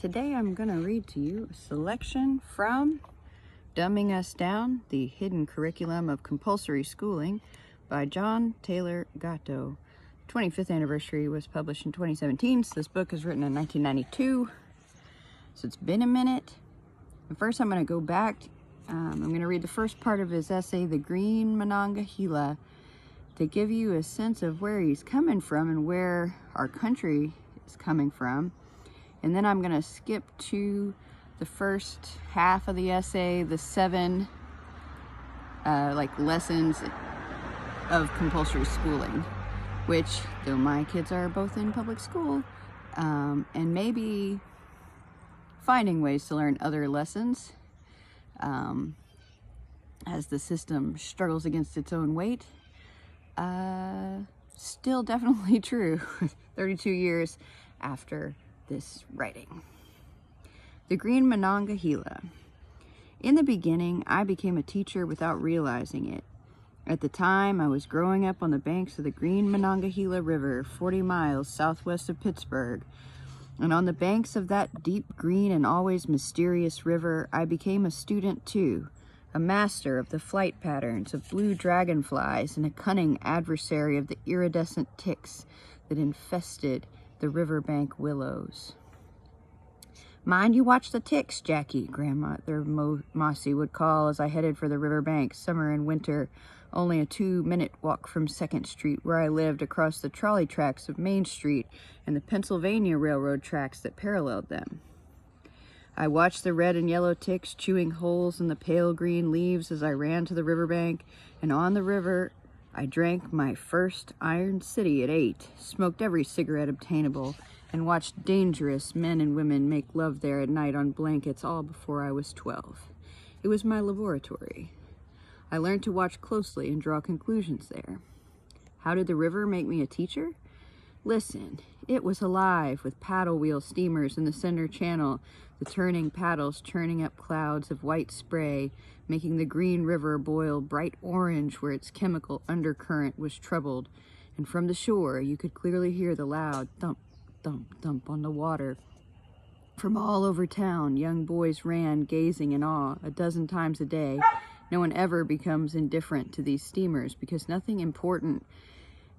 Today I'm going to read to you a selection from Dumbing Us Down, the Hidden Curriculum of Compulsory Schooling by John Taylor Gatto. 25th anniversary was published in 2017, so this book is written in 1992, so it's been a minute. And first I'm going to go back, I'm going to read the first part of his essay, The Green Monongahela, to give you a sense of where he's coming from and where our country is coming from. And then I'm going to skip to the first half of the essay, the 7 lessons of compulsory schooling, which, though my kids are both in public school, and maybe finding ways to learn other lessons as the system struggles against its own weight, still definitely true 32 years after this writing. The Green Monongahela. In the beginning, I became a teacher without realizing it. At the time, I was growing up on the banks of the Green Monongahela River, 40 miles southwest of Pittsburgh. And on the banks of that deep green and always mysterious river, I became a student too, a master of the flight patterns of blue dragonflies and a cunning adversary of the iridescent ticks that infested the riverbank willows. "Mind you watch the ticks, Jackie," Grandmother Mossy would call as I headed for the riverbank, summer and winter, only a 2-minute walk from 2nd Street, where I lived, across the trolley tracks of Main Street and the Pennsylvania Railroad tracks that paralleled them. I watched the red and yellow ticks chewing holes in the pale green leaves as I ran to the riverbank, and on the river I drank my first Iron City at 8, smoked every cigarette obtainable, and watched dangerous men and women make love there at night on blankets, all before I was 12. It was my laboratory. I learned to watch closely and draw conclusions there. How did the river make me a teacher? Listen, it was alive with paddle wheel steamers in the center channel, the turning paddles churning up clouds of white spray, making the green river boil bright orange where its chemical undercurrent was troubled, and from the shore you could clearly hear the loud thump, thump, thump on the water. From all over town, young boys ran, gazing in awe, a dozen times a day. No one ever becomes indifferent to these steamers because nothing important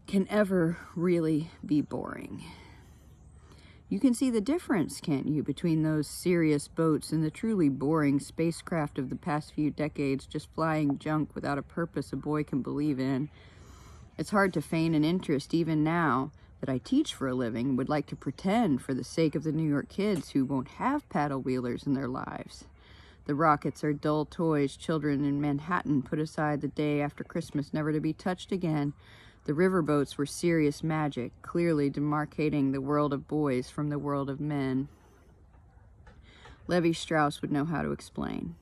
can ever really be boring. You can see the difference, can't you, between those serious boats and the truly boring spacecraft of the past few decades, just flying junk without a purpose a boy can believe in. It's hard to feign an interest even now that I teach for a living, would like to pretend for the sake of the New York kids who won't have paddle wheelers in their lives. The rockets are dull toys children in Manhattan put aside the day after Christmas, never to be touched again. The riverboats were serious magic, clearly demarcating the world of boys from the world of men. Levi Strauss would know how to explain.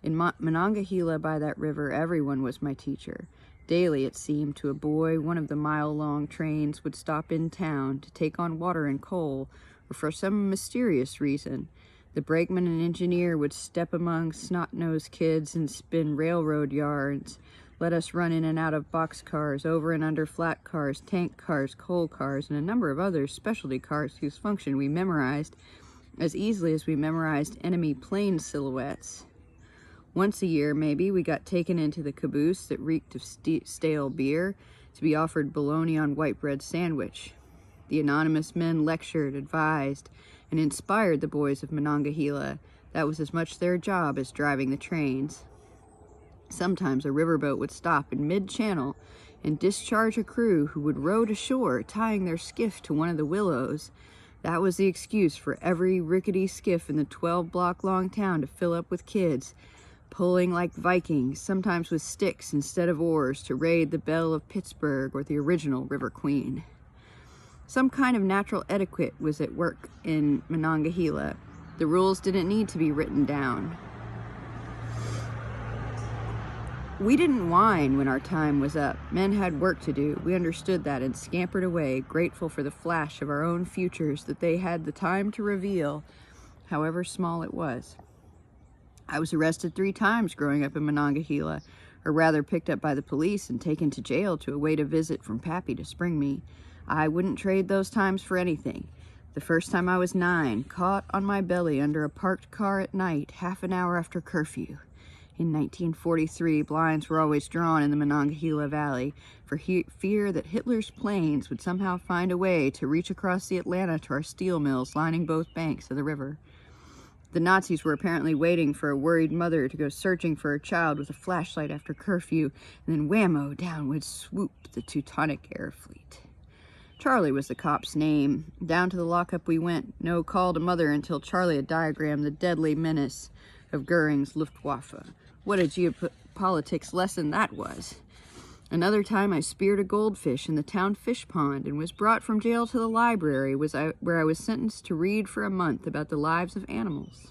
In Monongahela by that river, everyone was my teacher. Daily, it seemed to a boy, one of the mile-long trains would stop in town to take on water and coal, or for some mysterious reason. The brakeman and engineer would step among snot-nosed kids and spin railroad yarns, let us run in and out of boxcars, over and under flat cars, tank cars, coal cars, and a number of other specialty cars whose function we memorized as easily as we memorized enemy plane silhouettes. Once a year, maybe, we got taken into the caboose that reeked of stale beer to be offered bologna on white bread sandwich. The anonymous men lectured, advised, and inspired the boys of Monongahela. That was as much their job as driving the trains. Sometimes a riverboat would stop in mid-channel and discharge a crew who would row to shore, tying their skiff to one of the willows. That was the excuse for every rickety skiff in the 12-block-long town to fill up with kids, pulling like Vikings, sometimes with sticks instead of oars, to raid the Belle of Pittsburgh or the original River Queen. Some kind of natural etiquette was at work in Monongahela. The rules didn't need to be written down. We didn't whine when our time was up. Men had work to do. We understood that and scampered away, grateful for the flash of our own futures that they had the time to reveal, however small it was. I was arrested 3 times growing up in Monongahela, or rather picked up by the police and taken to jail to await a visit from Pappy to spring me. I wouldn't trade those times for anything. The first time I was 9, caught on my belly under a parked car at night, half an hour after curfew. In 1943, blinds were always drawn in the Monongahela Valley for fear that Hitler's planes would somehow find a way to reach across the Atlanta to our steel mills lining both banks of the river. The Nazis were apparently waiting for a worried mother to go searching for her child with a flashlight after curfew, and then whammo, down would swoop the Teutonic air fleet. Charlie was the cop's name. Down to the lockup we went, no call to mother until Charlie had diagrammed the deadly menace of Goering's Luftwaffe. What a geopolitics lesson that was. Another time I speared a goldfish in the town fish pond and was brought from jail to the library where I was sentenced to read for a month about the lives of animals.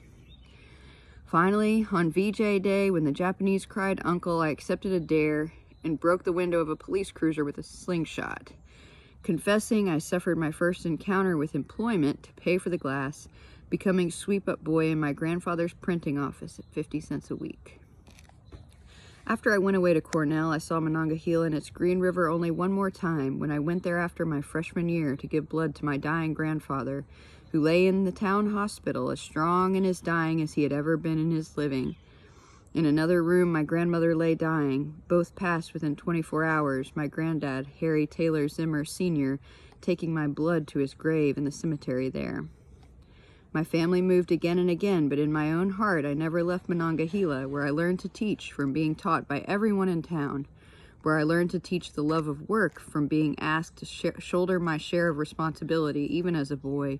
Finally, on VJ Day, when the Japanese cried uncle, I accepted a dare and broke the window of a police cruiser with a slingshot. Confessing, I suffered my first encounter with employment to pay for the glass, becoming sweep-up boy in my grandfather's printing office at 50 cents a week. After I went away to Cornell, I saw Monongahela and its Green River only one more time when I went there after my freshman year to give blood to my dying grandfather, who lay in the town hospital as strong in his dying as he had ever been in his living. In another room, my grandmother lay dying. Both passed within 24 hours, my granddad, Harry Taylor Zimmer Sr., taking my blood to his grave in the cemetery there. My family moved again and again, but in my own heart, I never left Monongahela, where I learned to teach from being taught by everyone in town, where I learned to teach the love of work from being asked to shoulder my share of responsibility, even as a boy,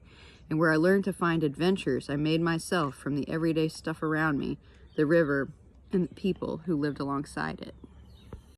and where I learned to find adventures I made myself from the everyday stuff around me, the river, and the people who lived alongside it.